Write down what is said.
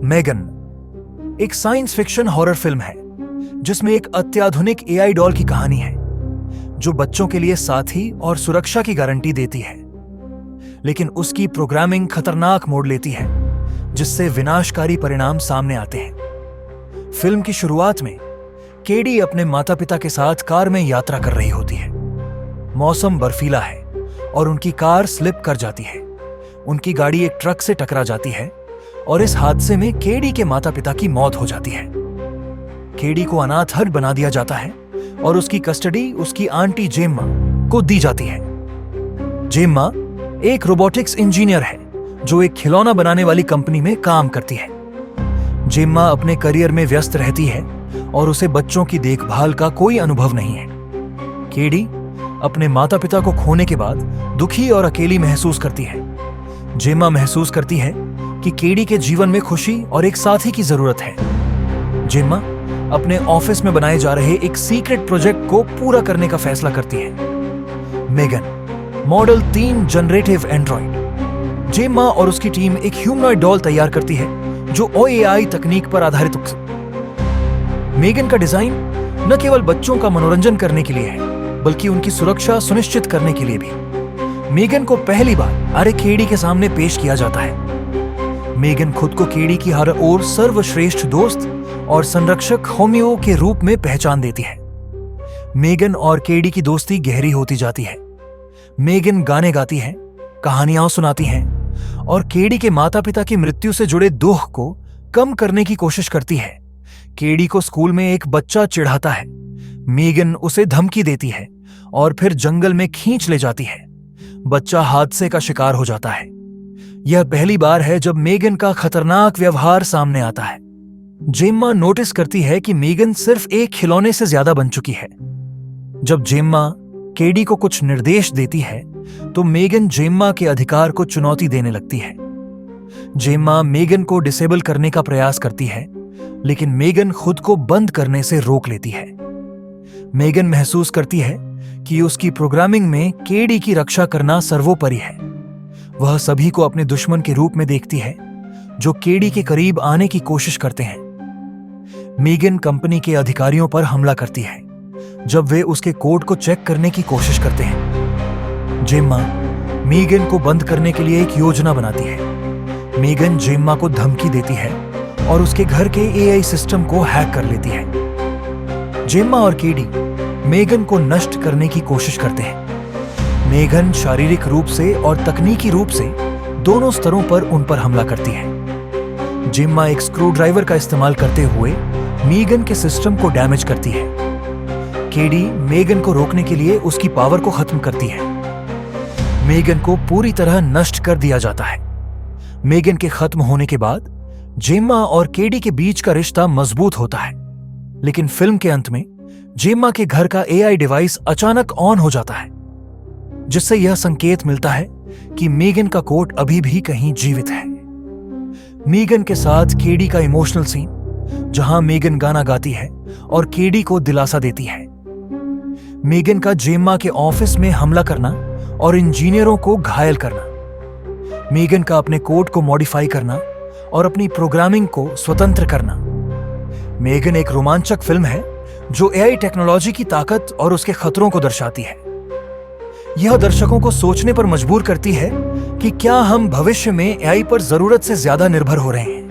Megan एक science fiction horror film है जिसमें एक अत्याधुनिक एआई डॉल की कहानी है जो बच्चों के लिए साथी और सुरक्षा की गारंटी देती है, लेकिन उसकी प्रोग्रामिंग खतरनाक मोड़ लेती है जिससे विनाशकारी परिणाम सामने आते हैं। फिल्म की शुरुआत में केडी अपने माता पिता के साथ कार में यात्रा कर रही होती है। मौसम बर्फीला है और उनकी कार स्लिप कर जाती है। उनकी गाड़ी एक ट्रक से टकरा जाती है और इस हादसे में केडी के माता पिता की मौत हो जाती है। केडी को अनाथ बना दिया जाता है और उसकी कस्टडी उसकी आंटी जेम्मा को दी जाती है। जेम्मा एक रोबोटिक्स इंजीनियर है जो एक खिलौना बनाने वाली कंपनी में काम करती है। जेम्मा अपने करियर में व्यस्त रहती है और उसे बच्चों की देखभाल का कोई अनुभव नहीं है। केडी अपने माता पिता को खोने के बाद दुखी और अकेली महसूस करती है। जेम्मा महसूस करती है कि केडी के जीवन में खुशी और एक साथी की जरूरत है। जेम्मा अपने ऑफिस में बनाए जा रहे एक सीक्रेट प्रोजेक्ट को पूरा करने का फैसला करती है। Megan model 3 generative android. Gemma और उसकी टीम एक ह्यूमनॉइड डॉल तैयार करती है जो ओएआई तकनीक पर आधारित मेगन का डिजाइन न केवल बच्चों का मनोरंजन करने के लिए है बल्कि उनकी सुरक्षा सुनिश्चित करने के लिए भी। मेगन को पहली बार केडी के सामने पेश किया जाता है। मेगन खुद को केडी की हर ओर सर्वश्रेष्ठ दोस्त और संरक्षक होम्यो के रूप में पहचान देती है। मेगन और केडी की दोस्ती गहरी होती जाती है। मेगन गाने गाती है, कहानियां सुनाती है और केडी के माता पिता की मृत्यु से जुड़े दुख को कम करने की कोशिश करती है। केडी को स्कूल में एक बच्चा चिढ़ाता है। मेगन उसे धमकी देती है और फिर जंगल में खींच ले जाती है। बच्चा हादसे का शिकार हो जाता है। यह पहली बार है जब मेगन का खतरनाक व्यवहार सामने आता है। जेम्मा नोटिस करती है कि मेगन सिर्फ एक खिलौने से ज्यादा बन चुकी है। जब जेम्मा केडी को कुछ निर्देश देती है तो मेगन जेम्मा के अधिकार को चुनौती देने लगती है। जेम्मा मेगन को डिसेबल करने का प्रयास करती है, लेकिन मेगन खुद को बंद करने से रोक लेती है। मेगन महसूस करती है कि उसकी प्रोग्रामिंग में केडी की रक्षा करना सर्वोपरि है। वह सभी को अपने दुश्मन के रूप में देखती है जो केडी के करीब आने की कोशिश करते हैं। मेगन कंपनी के अधिकारियों पर हमला करती है जब वे उसके कोड को चेक करने की कोशिश करते हैं। जेम्मा मेगन को बंद करने के लिए एक योजना बनाती है। मेगन जेम्मा को धमकी देती है और उसके घर के एआई सिस्टम को हैक कर लेती है। जेम्मा और केडी मेगन को नष्ट करने की कोशिश करते हैं। मेगन शारीरिक रूप से और तकनीकी रूप से दोनों स्तरों पर उन पर हमला करती है। जेम्मा एक स्क्रू ड्राइवर का इस्तेमाल करते हुए मेगन के सिस्टम को डैमेज करती है। केडी मेगन को रोकने के लिए उसकी पावर को खत्म करती है। मेगन को पूरी तरह नष्ट कर दिया जाता है। मेगन के खत्म होने के बाद जेम्मा और केडी के बीच का रिश्ता मजबूत होता है, लेकिन फिल्म के अंत में जेम्मा के घर का एआई डिवाइस अचानक ऑन हो जाता है, जिससे यह संकेत मिलता है कि मेगन का कोड अभी भी कहीं जीवित है। मेगन के साथ केडी का इमोशनल सीन, जहां मेगन गाना गाती है और केडी को दिलासा देती है। मेगन का जेम्मा के ऑफिस में हमला करना और इंजीनियरों को घायल करना। मेगन का अपने कोड को मॉडिफाई करना और अपनी प्रोग्रामिंग को स्वतंत्र करना। मेगन एक रोमांचक फिल्म है जो एआई टेक्नोलॉजी की ताकत और उसके खतरों को दर्शाती है। यह दर्शकों को सोचने पर मजबूर करती है कि क्या हम भविष्य में एआई पर जरूरत से ज्यादा निर्भर हो रहे हैं।